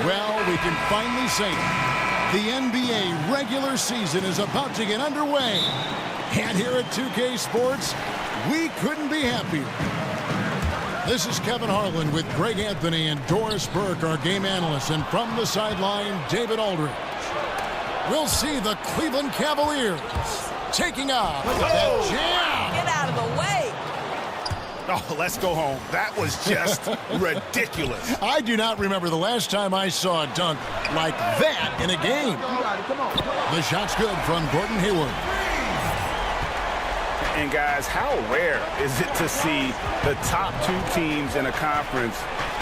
Well, we can finally say it. The NBA regular season is about to get underway. And here at 2K Sports, we couldn't be happier. This is Kevin Harlan with Greg Anthony and Doris Burke, our game analysts. And from the sideline, David Aldridge. We'll see the Cleveland Cavaliers taking off. Look at that jam. Get out of the way. Oh, let's go home. That was just ridiculous. I do not remember the last time I saw a dunk like that in a game. The shot's good from Gordon Hayward. And guys, how rare is it to see the top two teams in a conference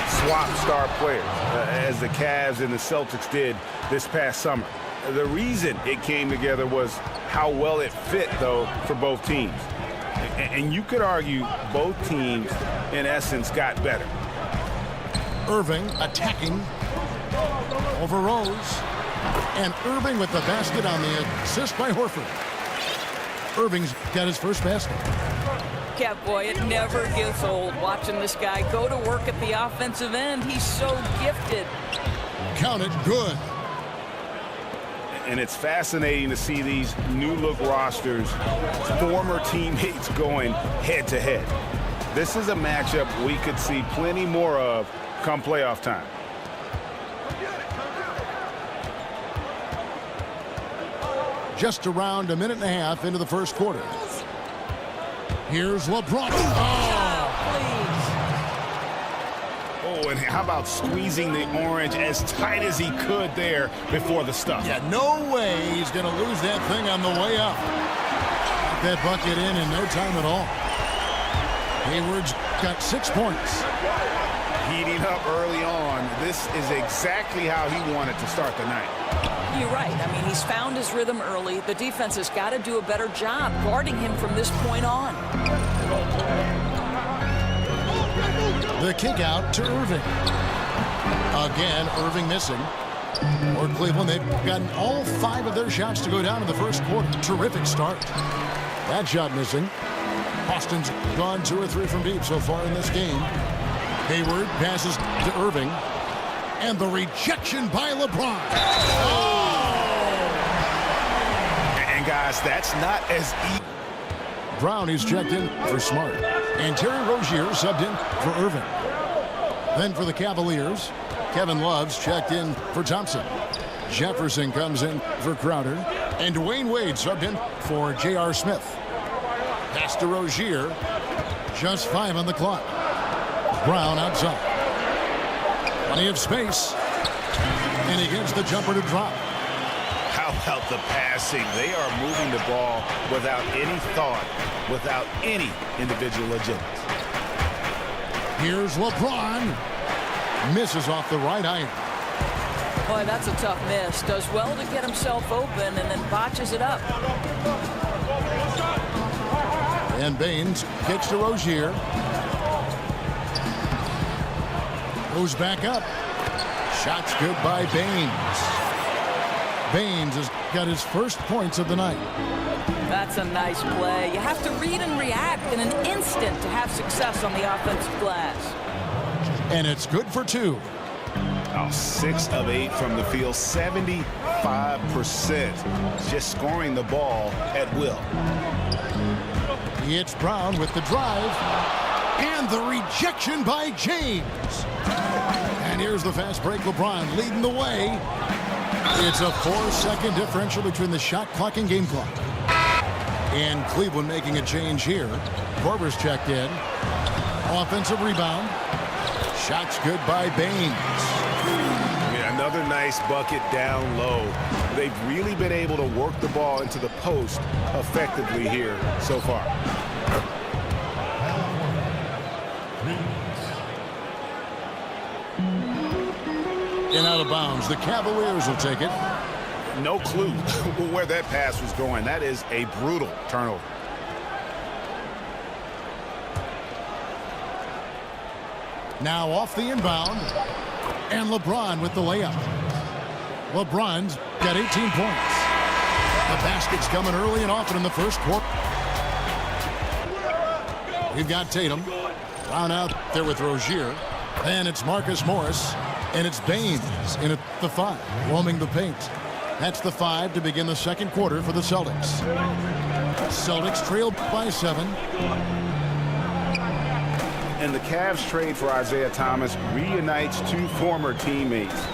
swap star players, as the Cavs and the Celtics did this past summer? The reason it came together was how well it fit, though, for both teams. And you could argue both teams, in essence, got better. Irving attacking over Rose. And Irving with the basket on the assist by Horford. Irving's got his first basket. Yeah, boy, it never gets old watching this guy go to work at the offensive end. He's so gifted. Count it, good. And it's fascinating to see these new-look rosters, former teammates going head-to-head. This is a matchup we could see plenty more of come playoff time. Just around a minute and a half into the first quarter. Here's LeBron. Oh, and how about squeezing the orange as tight as he could there before the stuff? Yeah, no way he's going to lose that thing on the way up. Got that bucket in no time at all. Hayward's got 6 points. Heating up early on. This is exactly how he wanted to start the night. You're right. I mean, he's found his rhythm early. The defense has got to do a better job guarding him from this point on. The kick out to Irving. Again, Irving missing. For Cleveland, they've gotten all 5 of their shots to go down in the first quarter. Terrific start. That shot missing. Boston's gone 2 or 3 from deep so far in this game. Hayward passes to Irving. And the rejection by LeBron. Oh! And guys, that's not as easy. Brown is checked in for Smart. And Terry Rozier subbed in for Irving. Then for the Cavaliers, Kevin Love's checked in for Thompson. Jefferson comes in for Crowder. And Dwayne Wade subbed in for J.R. Smith. Pass to Rozier. Just 5 on the clock. Brown outside. Plenty of space. And he gets the jumper to drop. How about the passing? They are moving the ball without any thought, without any individual agility. Here's LeBron. Misses off the right iron. Boy, that's a tough miss. Does well to get himself open and then botches it up. And Baines kicks to Rozier. Goes back up. Shot's good by Baines. Baines has got his first points of the night. That's a nice play. You have to read and react in an instant to have success on the offensive glass. And it's good for 2. Oh, 6 of 8 from the field, 75%. Just scoring the ball at will. It's Brown with the drive. And the rejection by James. And here's the fast break. LeBron leading the way. It's a 4-second differential between the shot clock and game clock. And Cleveland making a change here. Korver's checked in. Offensive rebound. Shot's good by Baines. Yeah, another nice bucket down low. They've really been able to work the ball into the post effectively here so far. And out of bounds. The Cavaliers will take it. No clue where that pass was going. That is a brutal turnover. Now off the inbound. And LeBron with the layup. LeBron's got 18 points. The basket's coming early and often in the first quarter. We've got Tatum. Brown out there with Rozier. And it's Marcus Morris. And it's Baines in at the 5, roaming the paint. That's the 5 to begin the second quarter for the Celtics. Celtics trail by 7. And the Cavs trade for Isaiah Thomas reunites 2 former teammates.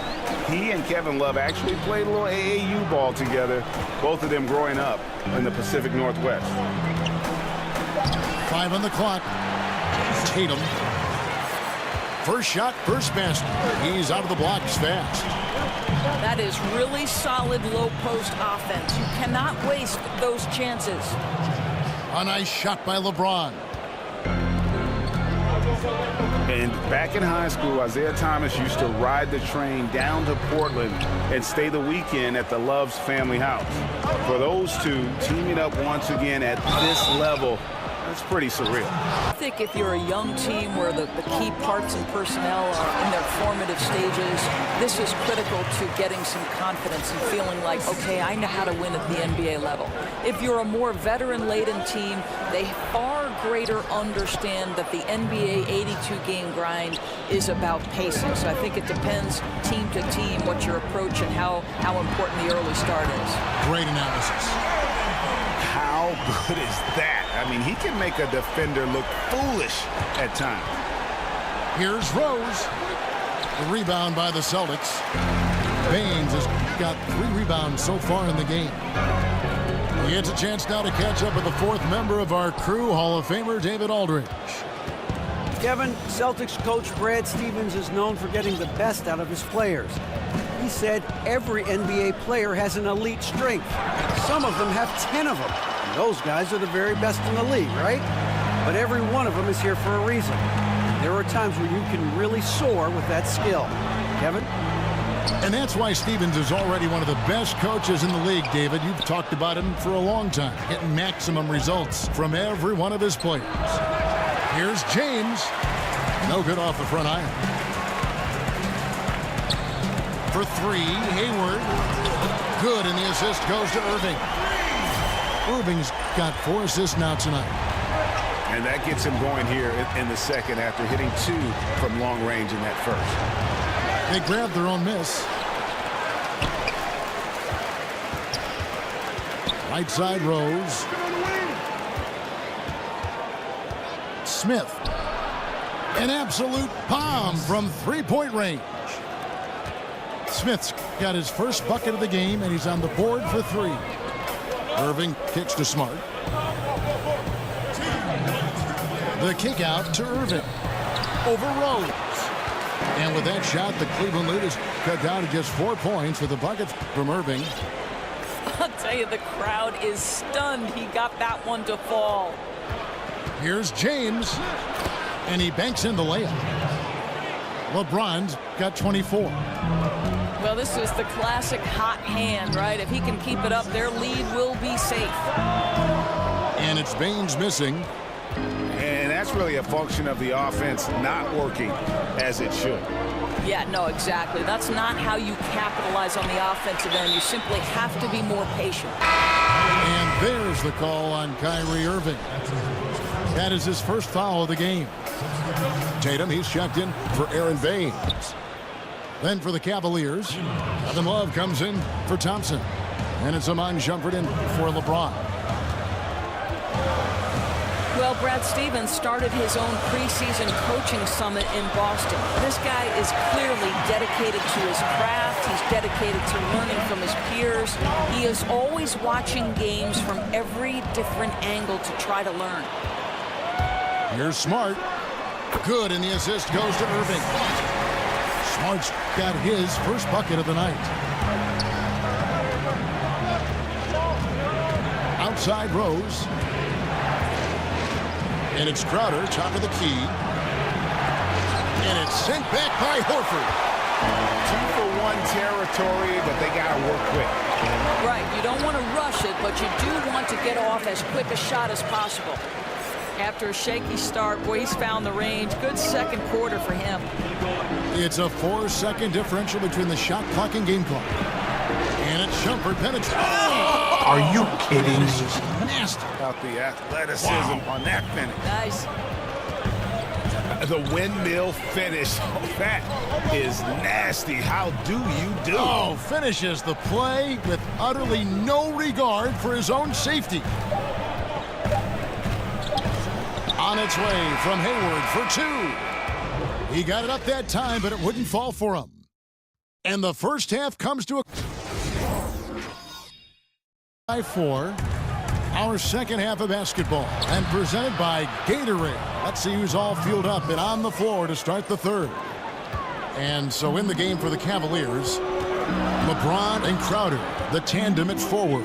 He and Kevin Love actually played a little AAU ball together, both of them growing up in the Pacific Northwest. 5 on the clock. Tatum. First shot, first basket. He's out of the blocks fast. That is really solid low post offense. You cannot waste those chances. A nice shot by LeBron. And back in high school, Isaiah Thomas used to ride the train down to Portland and stay the weekend at the Love's family house. For those two, teaming up once again at this level, that's pretty surreal. I think if you're a young team where the key parts and personnel are in their formative stages, this is critical to getting some confidence and feeling like, okay, I know how to win at the NBA level. If you're a more veteran-laden team, they far greater understand that the NBA 82-game grind is about pacing. So I think it depends team to team what your approach and how important the early start is. Great analysis. How good is that? I mean, he can make a defender look foolish at times. Here's Rose. The rebound by the Celtics. Baines has got 3 rebounds so far in the game. He gets a chance now to catch up with the 4th member of our crew, Hall of Famer David Aldridge. Kevin, Celtics coach Brad Stevens is known for getting the best out of his players. He said every NBA player has an elite strength. Some of them have 10 of them. And those guys are the very best in the league, right? But every one of them is here for a reason. There are times where you can really soar with that skill. Kevin? And that's why Stevens is already one of the best coaches in the league, David. You've talked about him for a long time, getting maximum results from every one of his players. Here's James. No good off the front iron. For 3, Hayward. Good, and the assist goes to Irving. Irving's got 4 assists now tonight. And that gets him going here in the second after hitting 2 from long range in that first. They grabbed their own miss. Right side Rose. Smith. An absolute bomb from 3-point range. Smith's got his first bucket of the game, and he's on the board for 3. Irving kicks to Smart. The kick out to Irving. Over Rose. And with that shot, the Cleveland lead is cut down to just 4 points with a bucket from Irving. I'll tell you, the crowd is stunned he got that one to fall. Here's James. And he banks in the layup. LeBron's got 24. Well, this is the classic hot hand, right? If he can keep it up, their lead will be safe. And it's Baines missing. And that's really a function of the offense not working as it should. Yeah, no, exactly. That's not how you capitalize on the offensive end. You simply have to be more patient. And there's the call on Kyrie Irving. That is his first foul of the game. Tatum, he's checked in for Aaron Baines. Then for the Cavaliers, Kevin Love comes in for Thompson. And it's Iman Shumpert in for LeBron. Well, Brad Stevens started his own preseason coaching summit in Boston. This guy is clearly dedicated to his craft. He's dedicated to learning from his peers. He is always watching games from every different angle to try to learn. Here's Smart. Good, and the assist goes to Irving. Smart's got his first bucket of the night. Outside Rose. And it's Crowder, top of the key. And it's sent back by Horford. 2-for-1 territory, but they got to work quick. Right, you don't want to rush it, but you do want to get off as quick a shot as possible. After a shaky start, boy, he's found the range. Good second quarter for him. It's a 4-second differential between the shot clock and game clock. And it's Shumpert penetrates. Oh! Are you kidding me? Nasty. About the athleticism on that finish. Nice. The windmill finish. That is nasty. How do you do? Oh, finishes the play with utterly no regard for his own safety. On its way from Hayward for two. He got it up that time, but it wouldn't fall for him. And the first half comes to a... by 4. Our second half of basketball, and presented by Gatorade. Let's see who's all fueled up and on the floor to start the third. And so in the game for the Cavaliers, LeBron and Crowder, the tandem at forward.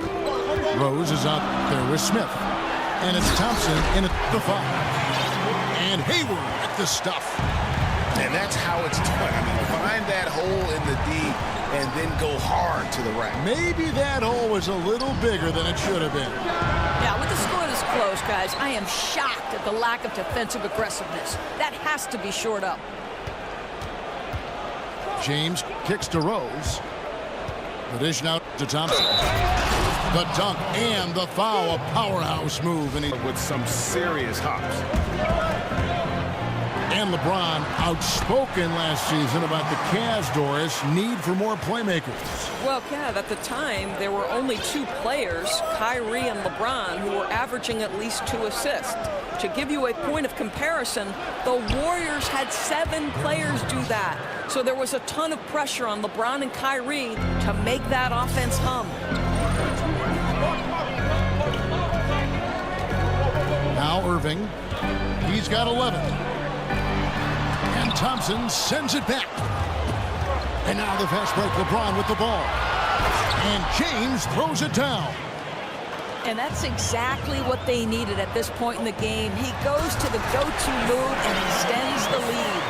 Rose is out there with Smith. And it's Thompson in at the 5. And Hayward at the stuff. And that's how it's done. I mean, find that hole in the D and then go hard to the rack. Maybe that hole was a little bigger than it should have been. Yeah, with the score this close, guys, I am shocked at the lack of defensive aggressiveness. That has to be shored up. James kicks to Rose. The dish now to Thompson. The dunk and the foul, a powerhouse move. And with some serious hops. And LeBron outspoken last season about the Cavs, Doris, need for more playmakers. Well, Kev, at the time, there were only 2 players, Kyrie and LeBron, who were averaging at least 2 assists. To give you a point of comparison, the Warriors had 7 players do that. So there was a ton of pressure on LeBron and Kyrie to make that offense hum. Now Irving, he's got 11. And Thompson sends it back. And now the fast break, LeBron with the ball. And James throws it down. And that's exactly what they needed at this point in the game. He goes to the go-to move and extends the lead.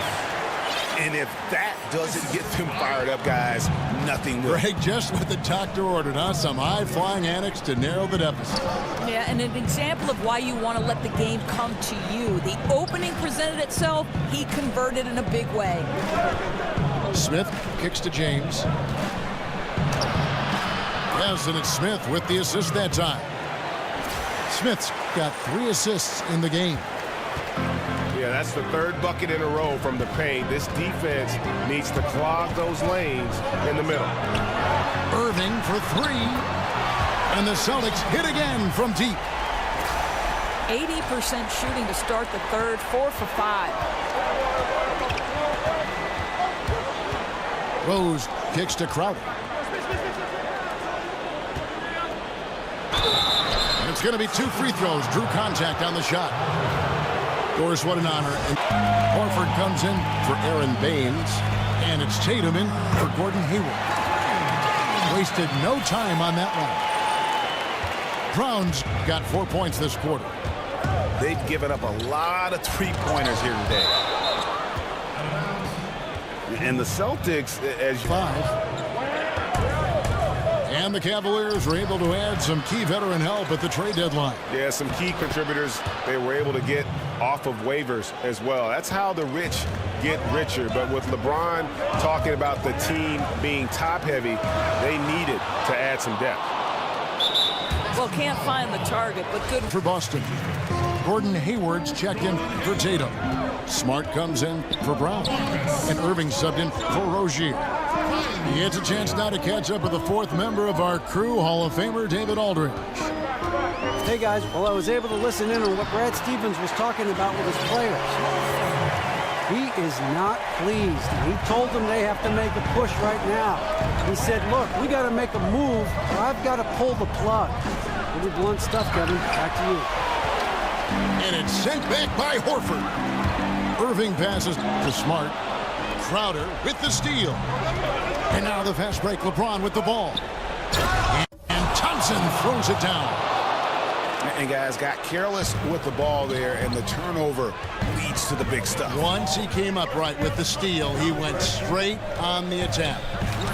And if that doesn't get them fired up, guys, nothing will. Greg, just what the doctor ordered, huh? Some high-flying antics to narrow the deficit. Yeah, and an example of why you want to let the game come to you. The opening presented itself, he converted in a big way. Smith kicks to James. Yes, and it's Smith with the assist that time. Smith's got 3 assists in the game. Yeah, that's the 3rd bucket in a row from the paint. This defense needs to clog those lanes in the middle. Irving for 3. And the Celtics hit again from deep. 80% shooting to start the third, 4 for 5. Rose kicks to Crowder. And it's going to be 2 free throws. Drew contact on the shot. Doris, what an honor. And Horford comes in for Aaron Baines. And it's Tatum in for Gordon Hayward. Wasted no time on that one. Brown's got 4 points this quarter. They've given up a lot of 3-pointers here today. And the Celtics, as 5. And the Cavaliers were able to add some key veteran help at the trade deadline. yeah, some key contributors they were able to get off of waivers as well. That's how the rich get richer. But with LeBron talking about the team being top-heavy, they needed to add some depth. Well, can't find the target, but good For Boston, Gordon Hayward's checked in for Tatum. Smart comes in for Brown. And Irving subbed in for Rozier. He gets a chance now to catch up with the 4th member of our crew, Hall of Famer David Aldridge. Hey guys, well, I was able to listen in on what Brad Stevens was talking about with his players. He is not pleased. He told them they have to make a push right now. He said, look, we got to make a move or I've got to pull the plug. Pretty blunt stuff, Kevin. Back to you. And it's sent back by Horford. Irving passes to Smart. Crowder with the steal. And now the fast break, LeBron with the ball. And Thompson throws it down. And guys got careless with the ball there, and the turnover leads to the big stuff. Once he came up right with the steal, he went straight on the attack.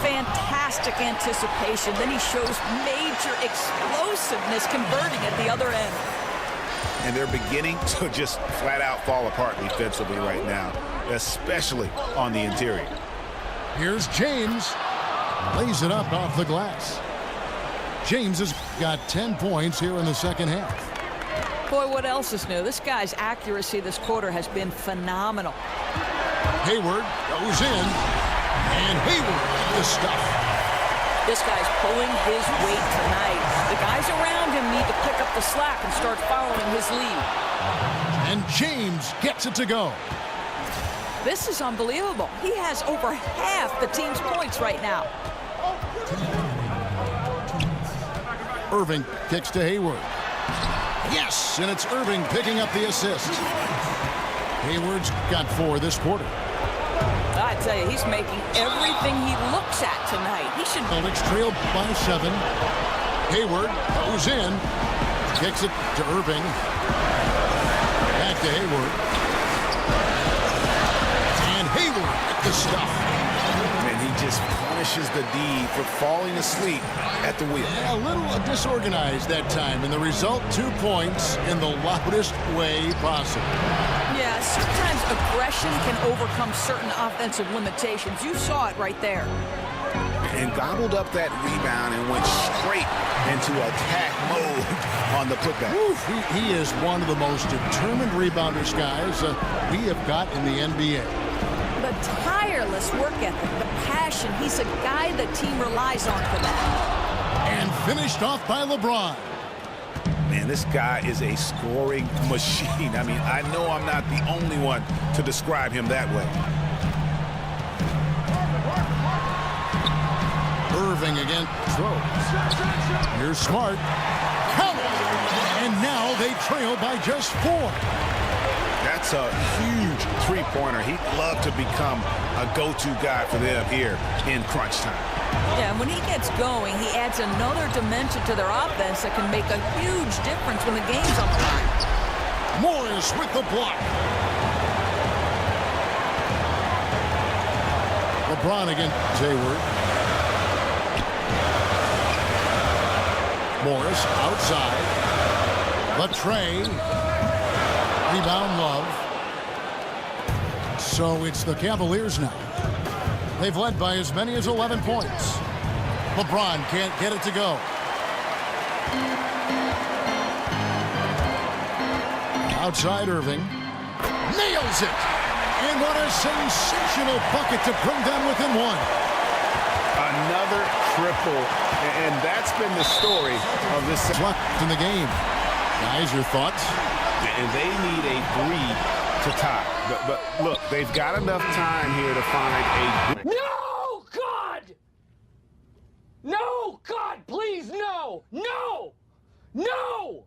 fantastic anticipation. Then he shows major explosiveness converting at the other end. And they're beginning to just flat out fall apart defensively right now, especially on the interior. Here's James. Lays it up off the glass. James has got 10 points here in the second half. Boy, what else is new? This guy's accuracy this quarter has been phenomenal. Hayward goes in, and Hayward with the stuff. This guy's pulling his weight tonight. The guys around him need to pick up the slack and start following his lead. And James gets it to go. This is unbelievable. He has over half the team's points right now. Irving kicks to Hayward. Yes, and it's Irving picking up the assist. Hayward's got 4 this quarter. I tell you, he's making everything he looks at tonight. He should. Celtics trail by 7. Hayward goes in, kicks it to Irving. Back to Hayward. And Hayward at the stuff. And he just punishes the D for falling asleep at the wheel. A little disorganized that time, and the result 2 points in the loudest way possible. Yeah, sometimes aggression can overcome certain offensive limitations. You saw it right there. And gobbled up that rebound and went straight into attack mode on the putback. Oof, he is one of the most determined rebounders, guys, we have got in the NBA. The tireless work ethic, the passion. He's a guy the team relies on for that. And finished off by LeBron. Man, this guy is a scoring machine. I mean, I know I'm not the only one to describe him that way. Irving again throws. Here's Smart. Count! And now they trail by just 4. That's a huge three-pointer. He'd love to become a go-to guy for them here in crunch time. Yeah, and when he gets going, he adds another dimension to their offense that can make a huge difference when the game's on the line. Morris with the block. LeBron against Hayward. Morris outside. Latrey. Rebound Love. So it's the Cavaliers now. They've led by as many as 11 points. LeBron can't get it to go. Outside Irving. Nails it! And what a sensational bucket to bring them within 1. Another triple, and that's been the story of this. Left in the game. Guys, your thoughts? And they need a 3 to tie. But look, they've got enough time here to find a... No, God! No, God, please, no! No! No!